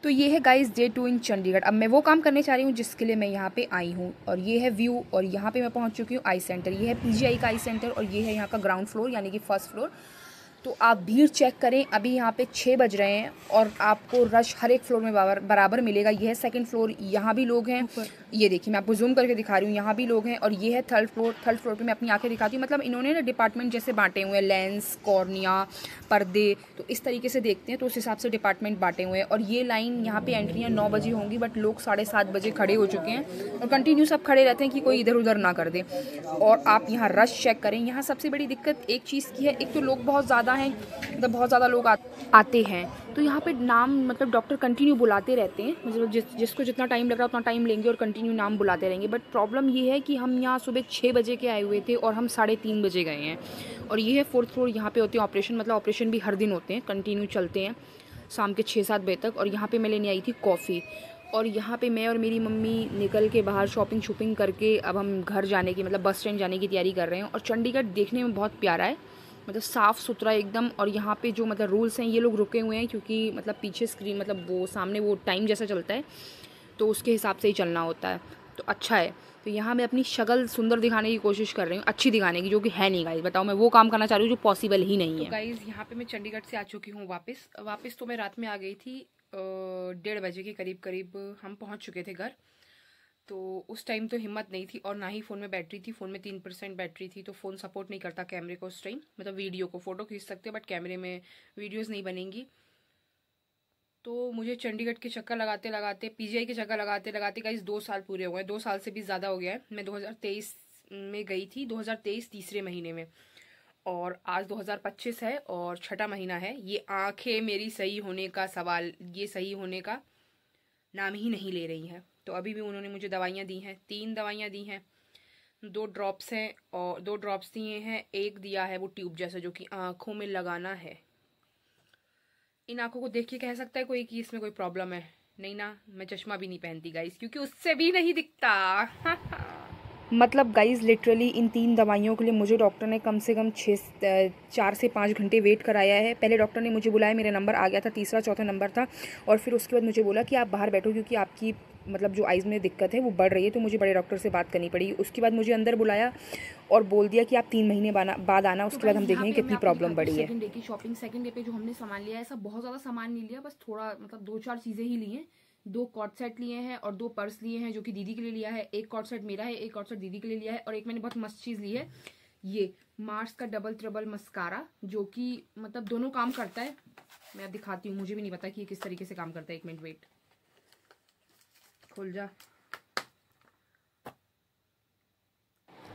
तो ये है गाइस डे 2 इन चंडीगढ़। अब मैं वो काम करने चाह रही हूँ जिसके लिए मैं यहाँ पे आई हूँ, और ये है व्यू। और यहाँ पे मैं पहुँच चुकी हूँ आई सेंटर। ये है पीजीआई का आई सेंटर और ये है यहाँ का ग्राउंड फ्लोर यानी कि फर्स्ट फ्लोर। तो आप भीड़ चेक करें, अभी यहाँ पे 6 बज रहे हैं और आपको रश हर एक फ्लोर में बराबर मिलेगा। ये है सेकंड फ्लोर, यहाँ भी लोग हैं। ये देखिए, मैं आपको जूम करके दिखा रही हूँ, यहाँ भी लोग हैं। और ये है थर्ड फ्लोर। थर्ड फ्लोर पे मैं अपनी आंखें दिखाती हूँ। मतलब इन्होंने ना डिपार्टमेंट जैसे बांटे हुए हैं, लेंस, कॉर्निया, पर्दे, तो इस तरीके से देखते हैं, तो उस हिसाब से डिपार्टमेंट बांटे हुए हैं। और ये लाइन यहाँ पे एंट्रियाँ 9 बजे होंगी, बट लोग 7:30 बजे खड़े हो चुके हैं और कंटिन्यू सब खड़े रहते हैं कि कोई इधर उधर ना कर दे। और आप यहाँ रश चेक करें। यहाँ सबसे बड़ी दिक्कत एक चीज़ की है, एक तो लोग बहुत ज़्यादा हैं, मतलब बहुत ज़्यादा लोग आते हैं, तो यहाँ पे नाम मतलब डॉक्टर कंटिन्यू बुलाते रहते हैं। मतलब जिसको जितना टाइम लग रहा है उतना टाइम लेंगे और कंटिन्यू नाम बुलाते रहेंगे। बट प्रॉब्लम ये है कि हम यहाँ सुबह 6 बजे के आए हुए थे और हम 3:30 बजे गए हैं। और ये है फोर्थ फ्लोर, यहाँ पे होते हैं ऑपरेशन। मतलब ऑपरेशन भी हर दिन होते हैं, कंटिन्यू चलते हैं शाम के 6-7 बजे तक। और यहाँ पर मैं लेने आई थी कॉफ़ी। और यहाँ पे मैं और मेरी मम्मी निकल के बाहर शॉपिंग करके अब हम घर जाने की, मतलब बस स्टैंड जाने की तैयारी कर रहे हैं। और चंडीगढ़ देखने में बहुत प्यारा है, मतलब साफ़ सुथरा एकदम। और यहाँ पे जो मतलब रूल्स हैं, ये लोग रुके हुए हैं क्योंकि मतलब पीछे स्क्रीन, मतलब वो सामने वो टाइम जैसा चलता है, तो उसके हिसाब से ही चलना होता है, तो अच्छा है। तो यहाँ मैं अपनी शक्ल सुंदर दिखाने की कोशिश कर रही हूँ, अच्छी दिखाने की, जो कि है नहीं गाइस। बताओ, मैं वो काम करना चाह रही हूँ जो पॉसिबल ही नहीं है। तो गाइस यहाँ पे मैं चंडीगढ़ से आ चुकी हूँ वापस तो मैं रात में आ गई थी 1:30 बजे के करीब हम पहुँच चुके थे घर। तो उस टाइम तो हिम्मत नहीं थी और ना ही फ़ोन में बैटरी थी। फ़ोन में 3% बैटरी थी, तो फ़ोन सपोर्ट नहीं करता कैमरे को उस टाइम। मतलब वीडियो को, फ़ोटो खींच सकते हो बट कैमरे में वीडियोस नहीं बनेंगी। तो मुझे चंडीगढ़ के चक्कर लगाते लगाते, पीजीआई के चक्कर लगाते लगाते गाइस 2 साल पूरे हो गए। 2 साल से भी ज़्यादा हो गया है। मैं 2023 में गई थी, 2023 तीसरे महीने में, और आज 2025 है और 6ठा महीना है। ये आंखें मेरी सही होने का सवाल, ये सही होने का नाम ही नहीं ले रही हैं। तो अभी भी उन्होंने मुझे दवाइयाँ दी हैं, 3 दवाइयाँ दी हैं, 2 ड्रॉप्स हैं और 2 ड्रॉप्स दिए हैं, एक दिया है वो ट्यूब जैसा जो कि आँखों में लगाना है। इन आँखों को देख के कह सकता है कोई कि इसमें कोई प्रॉब्लम है? नहीं ना, मैं चश्मा भी नहीं पहनती गाइस, क्योंकि उससे भी नहीं दिखता। मतलब गाइस लिटरली इन 3 दवाइयों के लिए मुझे डॉक्टर ने कम से कम 4 से 5 घंटे वेट कराया है। पहले डॉक्टर ने मुझे बुलाया, मेरा नंबर आ गया था, तीसरा चौथा नंबर था। और फिर उसके बाद मुझे बोला कि आप बाहर बैठो क्योंकि आपकी मतलब जो आइज़ में दिक्कत है वो बढ़ रही है। तो मुझे बड़े डॉक्टर से बात करनी पड़ी। उसके बाद मुझे अंदर बुलाया और बोल दिया कि आप 3 महीने बाद आना, उसके बाद हम देखेंगे कितनी प्रॉब्लम बढ़ी है। सेकंड डे की शॉपिंग, सेकंड डे पे जो हमने सामान लिया है, ऐसा बहुत ज़्यादा सामान नहीं लिया, बस थोड़ा, मतलब 2-4 चीज़ें ही ली हैं। 2 कॉर्ड सेट लिए हैं और 2 पर्स लिए हैं जो कि दीदी के लिए लिया है। एक कॉर्ड सेट मेरा है, एक कॉर्ड सेट दीदी के लिए लिया है। और एक मैंने बहुत मस्त चीज़ ली है, ये मार्स का डबल ट्रिबल मस्कारा, जो कि मतलब दोनों काम करता है। मैं अब दिखाती हूँ, मुझे भी नहीं पता कि ये किस तरीके से काम करता है। 1 मिनट वेट, खुल जा।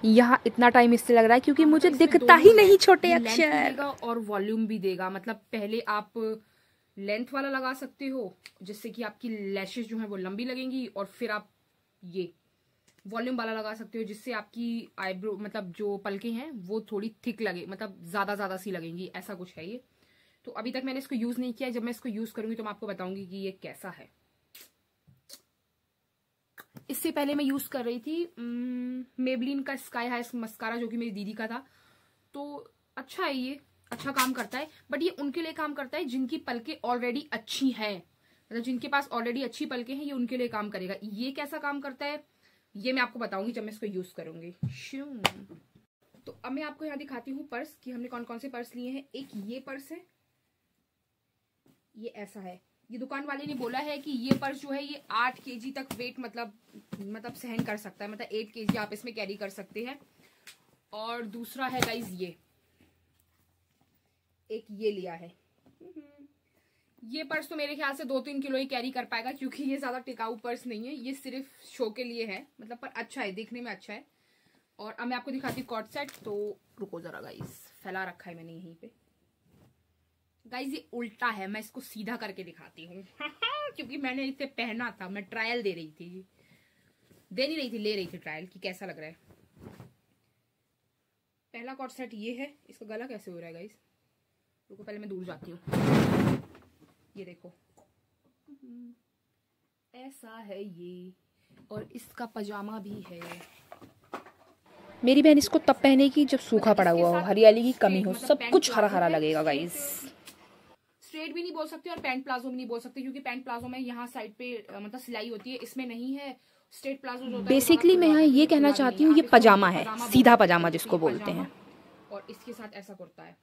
यहाँ इतना टाइम इससे लग रहा है क्योंकि मुझे दिखता ही नहीं छोटे अक्षर। और वॉल्यूम भी देगा। मतलब पहले आप लेंथ वाला लगा सकते हो जिससे कि आपकी लैशेस जो है वो लंबी लगेंगी, और फिर आप ये वॉल्यूम वाला लगा सकते हो जिससे आपकी आईब्रो, मतलब जो पलकें हैं वो थोड़ी थिक लगे, मतलब ज्यादा सी लगेंगी, ऐसा कुछ है ये। तो अभी तक मैंने इसको यूज नहीं किया, जब मैं इसको यूज करूंगी तो मैं आपको बताऊंगी कि ये कैसा है। इससे पहले मैं यूज कर रही थी मेबलिन का स्काई हाई मस्कारा, जो कि मेरी दीदी का था। तो अच्छा है, ये अच्छा काम करता है, बट ये उनके लिए काम करता है जिनकी पलकें ऑलरेडी अच्छी है। मतलब जिनके पास ऑलरेडी अच्छी पलकें हैं, ये उनके लिए काम करेगा। ये कैसा काम करता है ये मैं आपको बताऊंगी जब मैं इसको यूज करूंगी। तो अब मैं आपको यहाँ दिखाती हूँ पर्स, कि हमने कौन कौन से पर्स लिए हैं। एक ये पर्स है, ये ऐसा है। ये दुकान वाले ने बोला है कि ये पर्स जो है ये 8 kg तक वेट मतलब सहन कर सकता है। मतलब 8 kg आप इसमें कैरी कर सकते हैं। और दूसरा है गाइज एक ये लिया है। ये पर्स तो मेरे ख्याल से 2-3 किलो ही कैरी कर पाएगा, क्योंकि ये ज्यादा टिकाऊ पर्स नहीं है, ये सिर्फ शो के लिए है। मतलब पर अच्छा है, देखने में अच्छा है। और अब मैं आपको दिखाती हूँ कॉर्ड सेट। तो रुको जरा गाइस, फैला रखा है मैंने यहीं पे। गाइस ये उल्टा है, मैं इसको सीधा करके दिखाती हूँ क्योंकि मैंने इसे पहना था, मैं ट्रायल दे रही थी, ले रही थी ट्रायल कि कैसा लग रहा है। पहला कॉर्ड सेट ये है। इसका गला कैसे हो रहा है गाइस, रुको पहले मैं दूर जाती हूँ। ये देखो ऐसा है ये, और इसका पजामा भी है। मेरी बहन इसको तब पहनेगी जब सूखा पड़ा हुआ हो, हरियाली की कमी हो, सब कुछ हरा हरा लगेगा गाइस। स्ट्रेट भी नहीं बोल सकते और पैंट प्लाजो भी नहीं बोल सकते, क्योंकि पैंट प्लाजो में यहाँ साइड पे मतलब सिलाई होती है, इसमें नहीं है। स्ट्रेट प्लाजो जो बेसिकली मैं यहाँ ये कहना चाहती हूँ, ये पजामा है, सीधा पजामा जिसको बोलते हैं। और इसके साथ ऐसा कुर्ता है,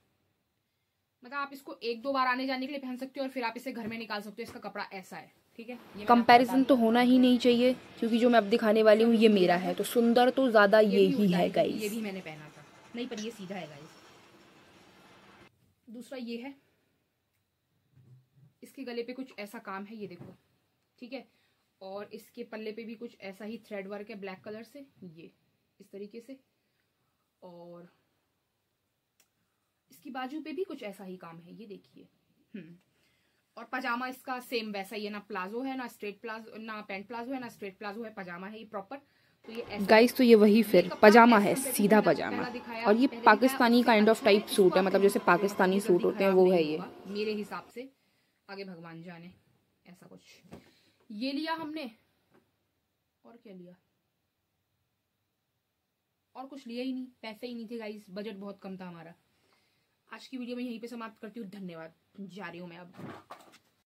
मतलब आप इसको 1-2 बार आने जाने के लिए पहन सकते हो और फिर आप इसे घर में निकाल सकते हो। इसका कपड़ा ऐसा है, ठीक है। कंपैरिजन तो होना ही नहीं चाहिए, क्योंकि जो मैं अब दिखाने वाली हूँ ये मेरा है, तो सुंदर तो ज्यादा ये ही है गाइस। ये भी मैंने पहना था, नहीं पर ये सीधा है गाइस। दूसरा ये है, इसके गले पे कुछ ऐसा काम है, ये देखो, ठीक है। और इसके पल्ले पे भी कुछ ऐसा ही थ्रेड वर्क है ब्लैक कलर से, ये इस तरीके से। और इसकी बाजू पे भी कुछ ऐसा ही काम है, ये देखिए। और पजामा इसका सेम वैसा ही है, ना प्लाजो है, ना स्ट्रेट प्लाजो, ना पैंट प्लाजो है, ना स्ट्रेट प्लाजो है, पजामा है ये प्रॉपर। तो ये गाइस तो ये वही फिर पजामा है, सीधा पजामा। और ये Pakistani kind of type suit है, मतलब जैसे पाकिस्तानी सूट होते हैं वो है ये, मेरे हिसाब से। आगे भगवान जाने, ऐसा कुछ ये लिया हमने। और क्या लिया, और कुछ लिया ही नहीं, पैसे ही नहीं थे गाइस, बजट बहुत कम था हमारा। आज की वीडियो में यहीं पे समाप्त करती हूँ, धन्यवाद। जा रही हूँ मैं अब।